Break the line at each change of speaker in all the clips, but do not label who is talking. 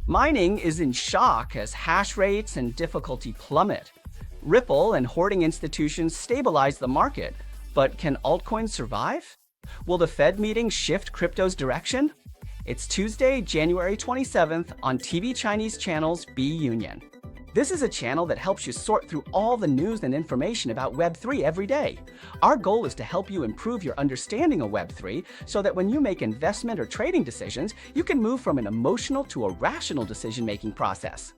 Mining is in shock as hash rates and difficulty plummet. Ripple and hoarding institutions stabilize the market, but can altcoins survive? Will the Fed meeting shift crypto's direction? It's Tuesday, January 27th on TV Chinese channel's B Union. This is a channel that helps you sort through all the news and information about Web3 every day. Our goal is to help you improve your understanding of Web3 so that when you make investment or trading decisions, you can move from an emotional to a rational decision-making process.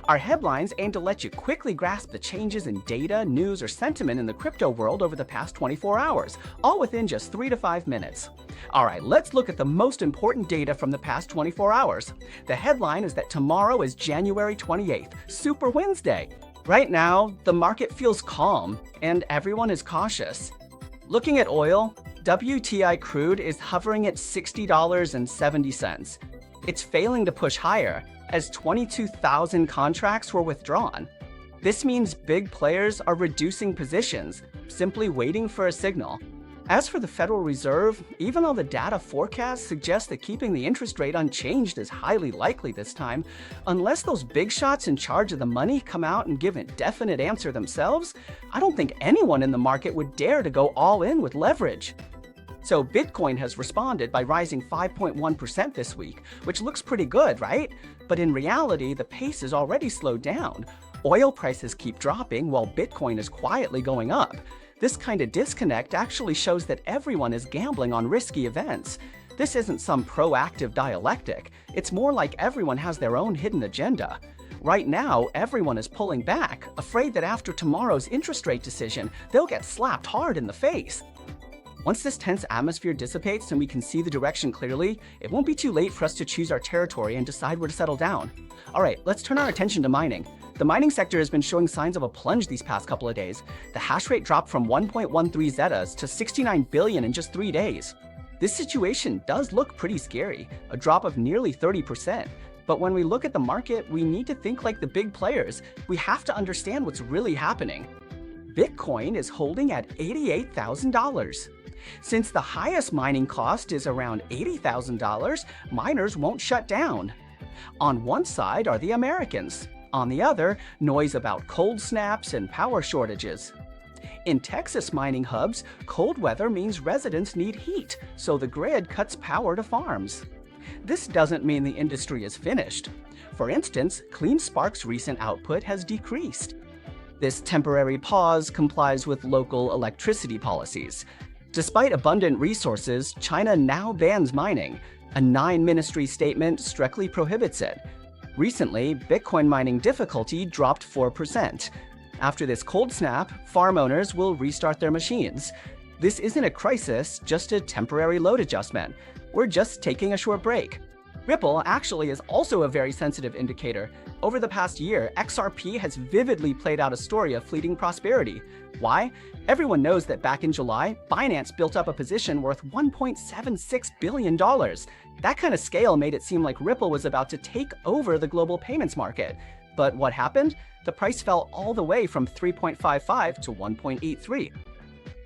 Our headlines aim to let you quickly grasp the changes in data, news, or sentiment in the crypto world over the past 24 hours, all within just 3 to 5 minutes. All right, let's look at the most important data from the past 24 hours. The headline is that tomorrow is January 28th, Super Wednesday. Right now, the market feels calm, and everyone is cautious. Looking at oil, WTI crude is hovering at $60.70. It's failing to push higher, as 22,000 contracts were withdrawn. This means big players are reducing positions, simply waiting for a signal. As for the Federal Reserve, even though the data forecasts suggest that keeping the interest rate unchanged is highly likely this time, unless those big shots in charge of the money come out and give a definite answer themselves, I don't think anyone in the market would dare to go all in with leverage. So Bitcoin has responded by rising 5.1% this week, which looks pretty good, right? But in reality, the pace is already slowed down. Oil prices keep dropping while Bitcoin is quietly going up. This kind of disconnect actually shows that everyone is gambling on risky events. This isn't some proactive dialectic. It's more like everyone has their own hidden agenda. Right now, everyone is pulling back, afraid that after tomorrow's interest rate decision, they'll get slapped hard in the face. Once this tense atmosphere dissipates and we can see the direction clearly, it won't be too late for us to choose our territory and decide where to settle down. All right, let's turn our attention to mining. The mining sector has been showing signs of a plunge these past couple of days. The hash rate dropped from 1.13 zetas to 69 billion in just 3 days. This situation does look pretty scary, a drop of nearly 30%. But when we look at the market, we need to think like the big players. We have to understand what's really happening. Bitcoin is holding at $88,000. Since the highest mining cost is around $80,000, miners won't shut down. On one side are the Americans. On the other, noise about cold snaps and power shortages. In Texas mining hubs, cold weather means residents need heat, so the grid cuts power to farms. This doesn't mean the industry is finished. For instance, CleanSpark's recent output has decreased. This temporary pause complies with local electricity policies. Despite abundant resources, China now bans mining. A 9-ministry statement strictly prohibits it. Recently, Bitcoin mining difficulty dropped 4%. After this cold snap, farm owners will restart their machines. This isn't a crisis, just a temporary load adjustment. We're just taking a short break. Ripple actually is also a very sensitive indicator. Over the past year, XRP has vividly played out a story of fleeting prosperity. Why? Everyone knows that back in July, Binance built up a position worth $1.76 billion. That kind of scale made it seem like Ripple was about to take over the global payments market. But what happened? The price fell all the way from 3.55 to 1.83.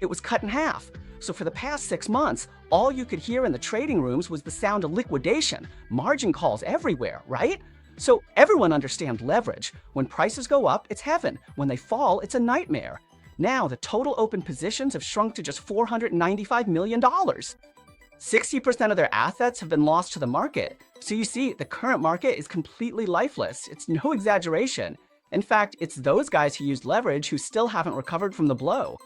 It was cut in half. So for the past 6 months, all you could hear in the trading rooms was the sound of liquidation, margin calls everywhere, right? So everyone understands leverage. When prices go up, it's heaven. When they fall, it's a nightmare. Now, the total open positions have shrunk to just $495 million. 60% of their assets have been lost to the market. So you see, the current market is completely lifeless. It's no exaggeration. In fact, it's those guys who used leverage who still haven't recovered from the blow.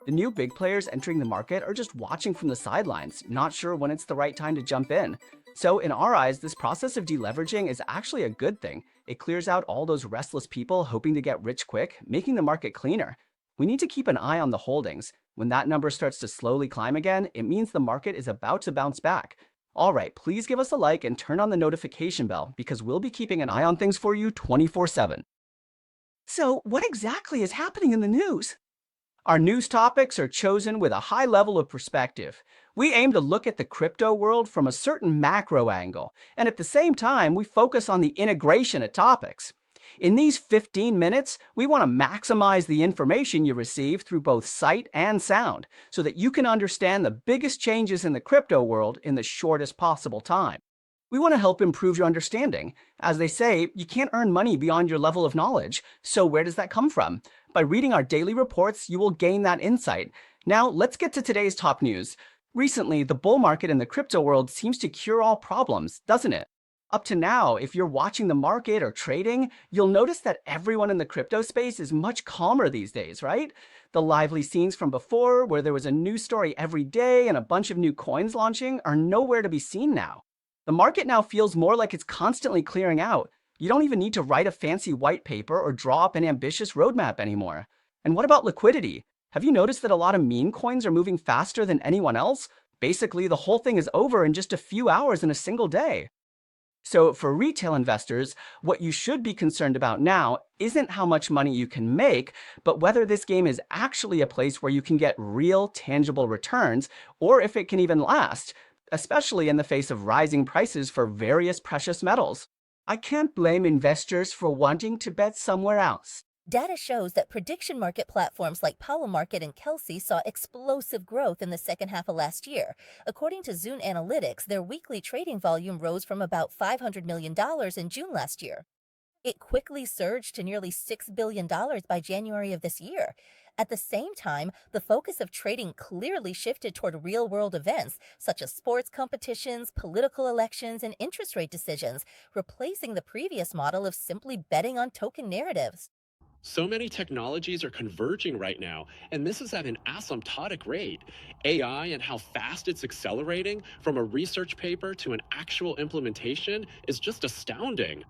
The new big players entering the market are just watching from the sidelines, not sure when it's the right time to jump in. So in our eyes, this process of deleveraging is actually a good thing. It clears out all those restless people hoping to get rich quick, making the market cleaner. We need to keep an eye on the holdings. When that number starts to slowly climb again, it means the market is about to bounce back. All right, please give us a like and turn on the notification bell because we'll be keeping an eye on things for you 24/7. So what exactly is happening in the news? Our news topics are chosen with a high level of perspective. We aim to look at the crypto world from a certain macro angle, and at the same time, we focus on the integration of topics. In these 15 minutes, we want to maximize the information you receive through both sight and sound so that you can understand the biggest changes in the crypto world in the shortest possible time. We want to help improve your understanding. As they say, you can't earn money beyond your level of knowledge. So where does that come from? By reading our daily reports, you will gain that insight. Now, let's get to today's top news. Recently, the bull market in the crypto world seems to cure all problems, doesn't it? Up to now, if you're watching the market or trading, you'll notice that everyone in the crypto space is much calmer these days, right? The lively scenes from before, where there was a new story every day and a bunch of new coins launching, are nowhere to be seen now. The market now feels more like it's constantly clearing out. You don't even need to write a fancy white paper or draw up an ambitious roadmap anymore. And what about liquidity? Have you noticed that a lot of meme coins are moving faster than anyone else? Basically, the whole thing is over in just a few hours in a single day. So for retail investors, what you should be concerned about now isn't how much money you can make, but whether this game is actually a place where you can get real, tangible returns, or if it can even last, especially in the face of rising prices for various precious metals. I can't blame investors for wanting to bet somewhere else.
Data shows that prediction market platforms like Powell Market and Kelsey saw explosive growth in the second half of last year. According to Zune Analytics, their weekly trading volume rose from about $500 million in June last year. It quickly surged to nearly $6 billion by January of this year. At the same time, the focus of trading clearly shifted toward real-world events, such as sports competitions, political elections, and interest rate decisions, replacing the previous model of simply betting on token narratives.
So many technologies are converging right now, and this is at an asymptotic rate. AI and how fast it's accelerating from a research paper to an actual implementation is just astounding.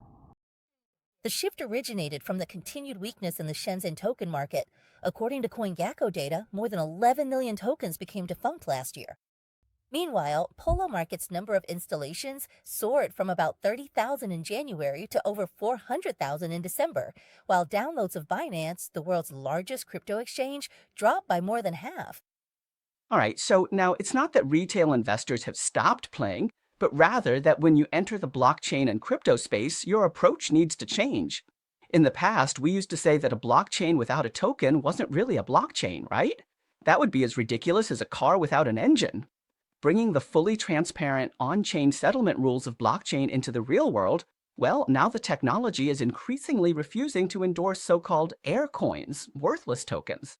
The shift originated from the continued weakness in the Shenzhen token market. According to CoinGecko data, more than 11 million tokens became defunct last year. Meanwhile, Polo Market's number of installations soared from about 30,000 in January to over 400,000 in December, while downloads of Binance, the world's largest crypto exchange, dropped by more than half.
All right, so now it's not that retail investors have stopped playing, but rather that when you enter the blockchain and crypto space, your approach needs to change. In the past, we used to say that a blockchain without a token wasn't really a blockchain, right? That would be as ridiculous as a car without an engine. Bringing the fully transparent on-chain settlement rules of blockchain into the real world, well, now the technology is increasingly refusing to endorse so-called air coins, worthless tokens.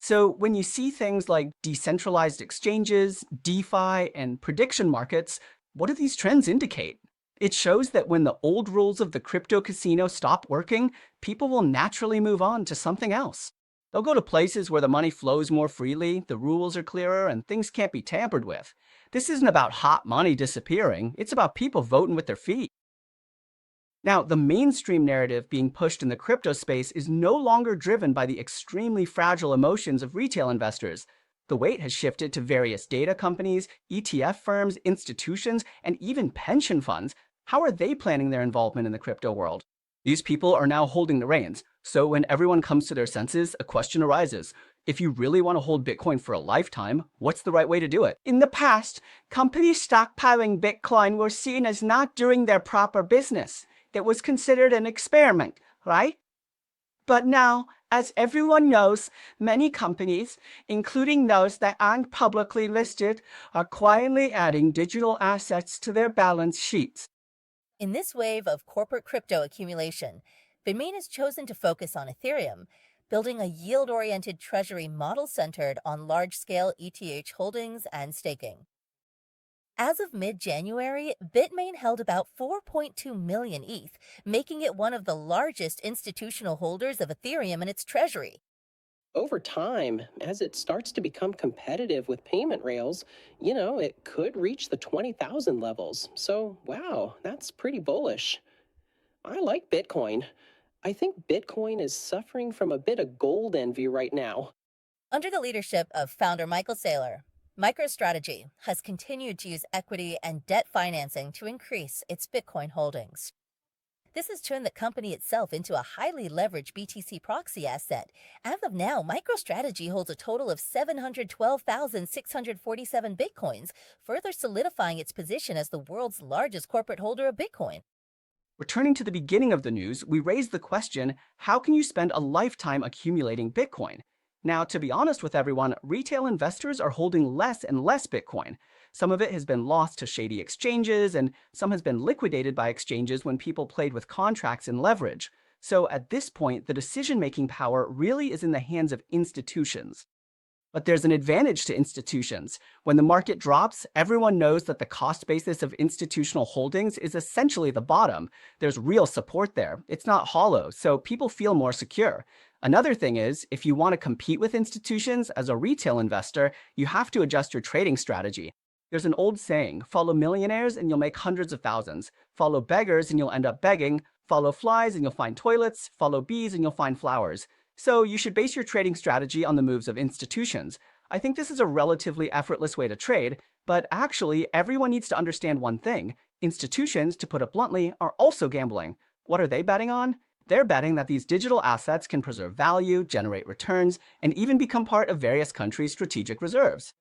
So when you see things like decentralized exchanges, DeFi, and prediction markets, what do these trends indicate? It shows that when the old rules of the crypto casino stop working, people will naturally move on to something else. They'll go to places where the money flows more freely, the rules are clearer, and things can't be tampered with. This isn't about hot money disappearing, it's about people voting with their feet. Now, the mainstream narrative being pushed in the crypto space is no longer driven by the extremely fragile emotions of retail investors. The weight has shifted to various data companies, ETF firms, institutions, and even pension funds. How are they planning their involvement in the crypto world? These people are now holding the reins. So when everyone comes to their senses, a question arises. If you really want to hold Bitcoin for a lifetime, what's the right way to do it? In the past, companies stockpiling Bitcoin were seen as not doing their proper business. It was considered an experiment, right? But now, as everyone knows, many companies, including those that aren't publicly listed, are quietly adding digital assets to their balance sheets.
In this wave of corporate crypto accumulation, Bitmain has chosen to focus on Ethereum, building a yield-oriented treasury model centered on large-scale ETH holdings and staking. As of mid-January, Bitmain held about 4.2 million ETH, making it one of the largest institutional holders of Ethereum in its treasury.
Over time, as it starts to become competitive with payment rails, it could reach the 20,000 levels. So, wow, that's pretty bullish. I like Bitcoin. I think Bitcoin is suffering from a bit of gold envy right now.
Under the leadership of founder Michael Saylor, MicroStrategy has continued to use equity and debt financing to increase its Bitcoin holdings. This has turned the company itself into a highly leveraged BTC proxy asset. As of now, MicroStrategy holds a total of 712,647 Bitcoins, further solidifying its position as the world's largest corporate holder of Bitcoin.
Returning to the beginning of the news, we raised the question, how can you spend a lifetime accumulating Bitcoin? Now, to be honest with everyone, retail investors are holding less and less Bitcoin. Some of it has been lost to shady exchanges, and some has been liquidated by exchanges when people played with contracts and leverage. So at this point, the decision-making power really is in the hands of institutions. But there's an advantage to institutions. When the market drops, everyone knows that the cost basis of institutional holdings is essentially the bottom. There's real support there. It's not hollow, so people feel more secure. Another thing is, if you want to compete with institutions as a retail investor, you have to adjust your trading strategy. There's an old saying, follow millionaires and you'll make hundreds of thousands. Follow beggars and you'll end up begging. Follow flies and you'll find toilets. Follow bees and you'll find flowers. So you should base your trading strategy on the moves of institutions. I think this is a relatively effortless way to trade, but actually everyone needs to understand one thing. Institutions, to put it bluntly, are also gambling. What are they betting on? They're betting that these digital assets can preserve value, generate returns, and even become part of various countries' strategic reserves.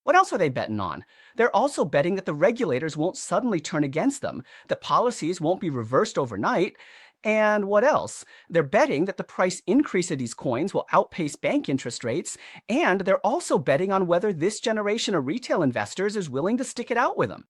What else are they betting on? They're also betting that the regulators won't suddenly turn against them, that policies won't be reversed overnight, and what else? They're betting that the price increase of these coins will outpace bank interest rates, and they're also betting on whether this generation of retail investors is willing to stick it out with them.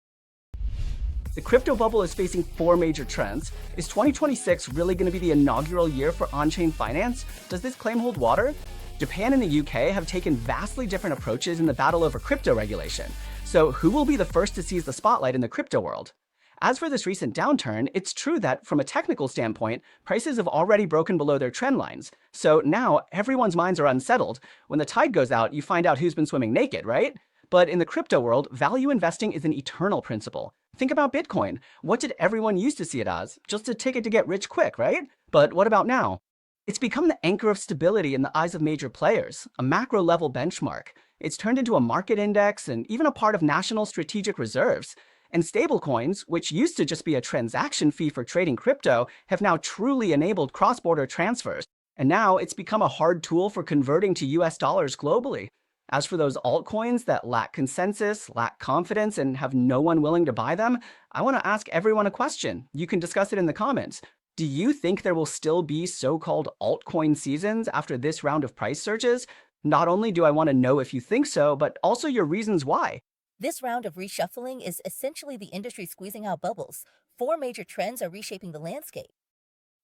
The crypto bubble is facing 4 major trends. Is 2026 really going to be the inaugural year for on-chain finance? Does this claim hold water? Japan and the UK have taken vastly different approaches in the battle over crypto regulation. So who will be the first to seize the spotlight in the crypto world? As for this recent downturn, it's true that from a technical standpoint, prices have already broken below their trend lines. So now everyone's minds are unsettled. When the tide goes out, you find out who's been swimming naked, right? But in the crypto world, value investing is an eternal principle. Think about Bitcoin. What did everyone used to see it as? Just a ticket to get rich quick, right? But what about now? It's become the anchor of stability in the eyes of major players, a macro-level benchmark. It's turned into a market index and even a part of national strategic reserves. And stablecoins, which used to just be a transaction fee for trading crypto, have now truly enabled cross-border transfers. And now it's become a hard tool for converting to US dollars globally. As for those altcoins that lack consensus, lack confidence, and have no one willing to buy them, I want to ask everyone a question. You can discuss it in the comments. Do you think there will still be so-called altcoin seasons after this round of price surges? Not only do I want to know if you think so, but also your reasons why.
This round of reshuffling is essentially the industry squeezing out bubbles. 4 major trends are reshaping the landscape.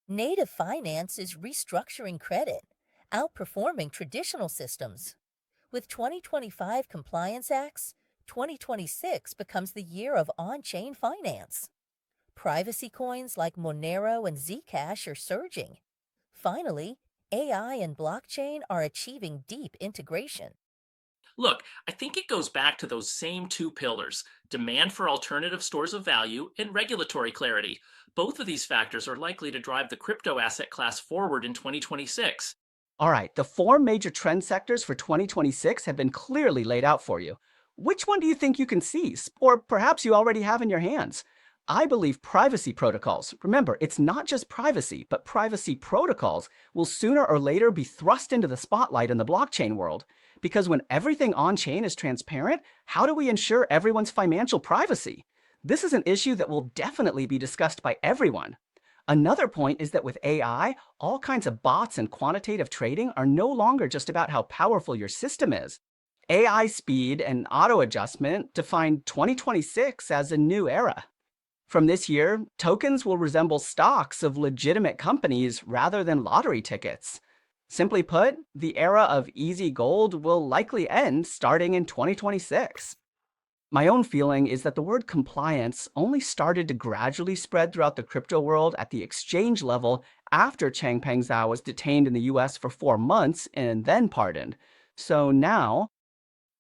Native finance is restructuring credit, outperforming traditional systems. With 2025 compliance acts, 2026 becomes the year of on-chain finance. Privacy coins like Monero and Zcash are surging. Finally, AI and blockchain are achieving deep integration.
Look, I think it goes back to those same 2 pillars, demand for alternative stores of value and regulatory clarity. Both of these factors are likely to drive the crypto asset class forward in 2026.
All right, the 4 major trend sectors for 2026 have been clearly laid out for you. Which one do you think you can seize? Or perhaps you already have in your hands? I believe privacy protocols, remember, it's not just privacy, but privacy protocols will sooner or later be thrust into the spotlight in the blockchain world. Because when everything on-chain is transparent, how do we ensure everyone's financial privacy? This is an issue that will definitely be discussed by everyone. Another point is that with AI, all kinds of bots and quantitative trading are no longer just about how powerful your system is. AI speed and auto-adjustment define 2026 as a new era. From this year, tokens will resemble stocks of legitimate companies rather than lottery tickets. Simply put, the era of easy gold will likely end starting in 2026. My own feeling is that the word compliance only started to gradually spread throughout the crypto world at the exchange level after Changpeng Zhao was detained in the US for 4 months and then pardoned. So now,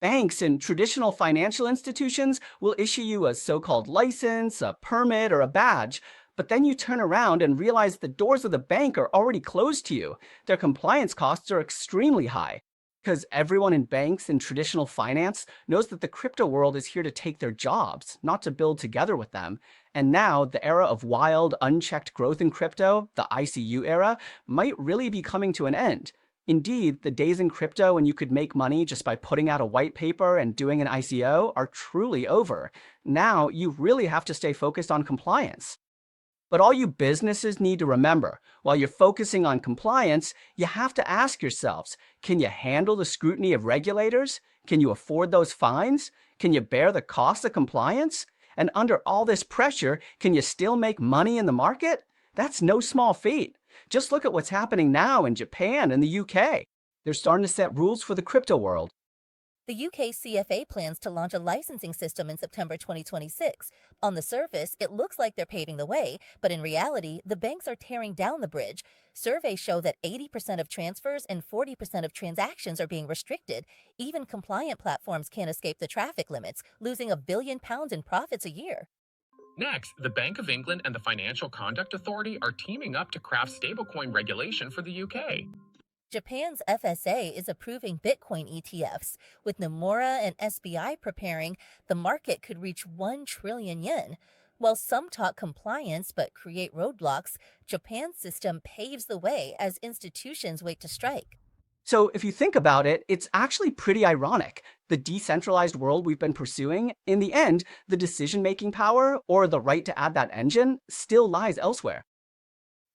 banks and traditional financial institutions will issue you a so-called license, a permit, or a badge, but then you turn around and realize the doors of the bank are already closed to you. Their compliance costs are extremely high. Because everyone in banks and traditional finance knows that the crypto world is here to take their jobs, not to build together with them. And now, the era of wild, unchecked growth in crypto, the ICU era, might really be coming to an end. Indeed, the days in crypto when you could make money just by putting out a white paper and doing an ICO are truly over. Now, you really have to stay focused on compliance. But all you businesses need to remember, while you're focusing on compliance, you have to ask yourselves, can you handle the scrutiny of regulators? Can you afford those fines? Can you bear the cost of compliance? And under all this pressure, can you still make money in the market? That's no small feat. Just look at what's happening now in Japan and the UK. They're starting to set rules for the crypto world.
The UK CFA plans to launch a licensing system in September 2026. On the surface, it looks like they're paving the way, but in reality, the banks are tearing down the bridge. Surveys show that 80% of transfers and 40% of transactions are being restricted. Even compliant platforms can't escape the traffic limits, losing £1 billion in profits a year.
Next, the Bank of England and the Financial Conduct Authority are teaming up to craft stablecoin regulation for the UK.
Japan's FSA is approving Bitcoin ETFs. With Nomura and SBI preparing, the market could reach 1 trillion yen. While some talk compliance but create roadblocks, Japan's system paves the way as institutions wait to strike.
So if you think about it, it's actually pretty ironic. The decentralized world we've been pursuing, in the end, the decision-making power or the right to add that engine still lies elsewhere.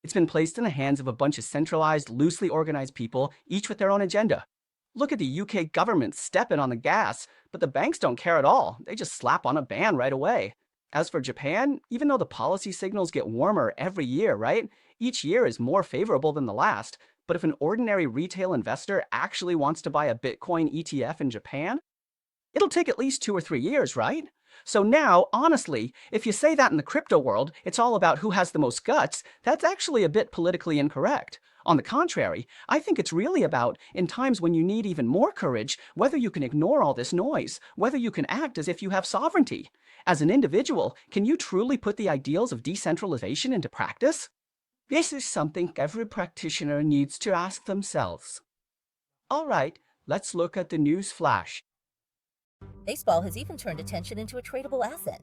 It's been placed in the hands of a bunch of centralized, loosely organized people, each with their own agenda. Look at the UK government stepping on the gas, but the banks don't care at all. They just slap on a ban right away. As for Japan, even though the policy signals get warmer every year, right? Each year is more favorable than the last. But if an ordinary retail investor actually wants to buy a Bitcoin ETF in Japan, it'll take at least 2 or 3 years, right? So now, honestly, if you say that in the crypto world, it's all about who has the most guts, that's actually a bit politically incorrect. On the contrary, I think it's really about, in times when you need even more courage, whether you can ignore all this noise, whether you can act as if you have sovereignty. As an individual, can you truly put the ideals of decentralization into practice? This is something every practitioner needs to ask themselves. All right, let's look at the news flash.
Baseball has even turned attention into a tradable asset.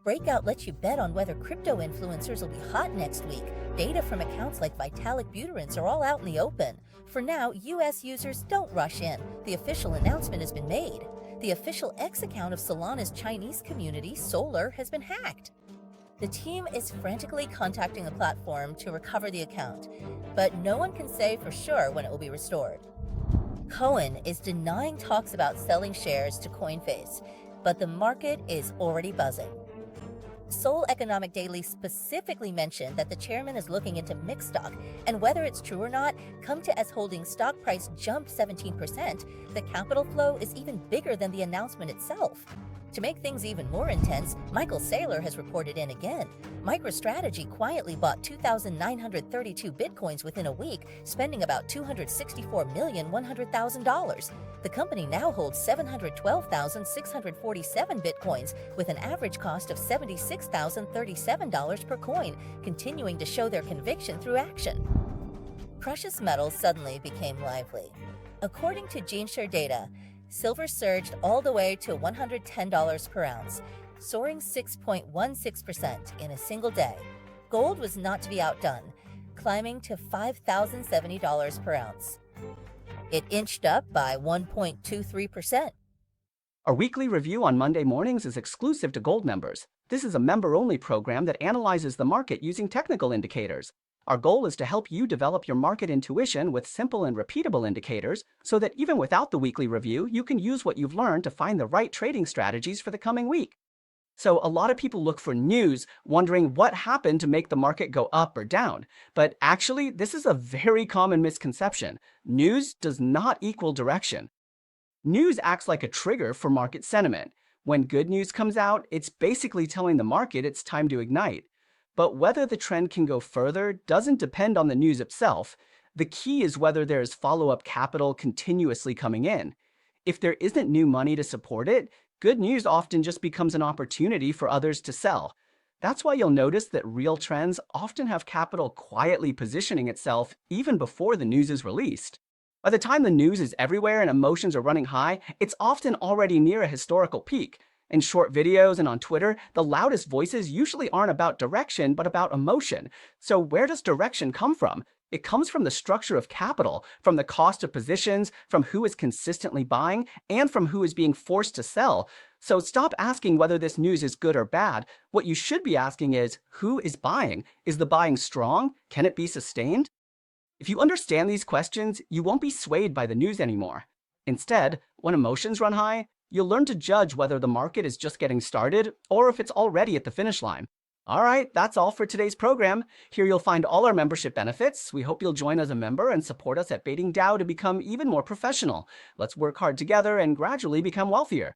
Breakout lets you bet on whether crypto influencers will be hot next week. Data from accounts like Vitalik Buterins are all out in the open. For now, US users don't rush in. The official announcement has been made. The official X account of Solana's Chinese community, Solar, has been hacked. The team is frantically contacting the platform to recover the account, but no one can say for sure when it will be restored. Cohen is denying talks about selling shares to Coinbase, but the market is already buzzing. Seoul Economic Daily specifically mentioned that the chairman is looking into mixed stock, and whether it's true or not, Come2S Holdings stock price jumped 17%. The capital flow is even bigger than the announcement itself. To make things even more intense, Michael Saylor has reported in again. MicroStrategy quietly bought 2,932 bitcoins within a week, spending about $264,100,000. The company now holds 712,647 bitcoins, with an average cost of $76,037 per coin, continuing to show their conviction through action. Precious metals suddenly became lively. According to GeneShare data, silver surged all the way to $110 per ounce, soaring 6.16% in a single day. Gold was not to be outdone, climbing to $5,070 per ounce. It inched up by 1.23%.
Our weekly review on Monday mornings is exclusive to Gold members. This is a member-only program that analyzes the market using technical indicators. Our goal is to help you develop your market intuition with simple and repeatable indicators so that even without the weekly review, you can use what you've learned to find the right trading strategies for the coming week. So a lot of people look for news, wondering what happened to make the market go up or down. But actually, this is a very common misconception. News does not equal direction. News acts like a trigger for market sentiment. When good news comes out, it's basically telling the market it's time to ignite. But whether the trend can go further doesn't depend on the news itself. The key is whether there is follow-up capital continuously coming in. If there isn't new money to support it, good news often just becomes an opportunity for others to sell. That's why you'll notice that real trends often have capital quietly positioning itself even before the news is released. By the time the news is everywhere and emotions are running high, it's often already near a historical peak. In short videos and on Twitter, the loudest voices usually aren't about direction, but about emotion. So where does direction come from? It comes from the structure of capital, from the cost of positions, from who is consistently buying, and from who is being forced to sell. So stop asking whether this news is good or bad. What you should be asking is, who is buying? Is the buying strong? Can it be sustained? If you understand these questions, you won't be swayed by the news anymore. Instead, when emotions run high, you'll learn to judge whether the market is just getting started or if it's already at the finish line. All right, that's all for today's program. Here you'll find all our membership benefits. We hope you'll join as a member and support us at Baiting Dow to become even more professional. Let's work hard together and gradually become wealthier.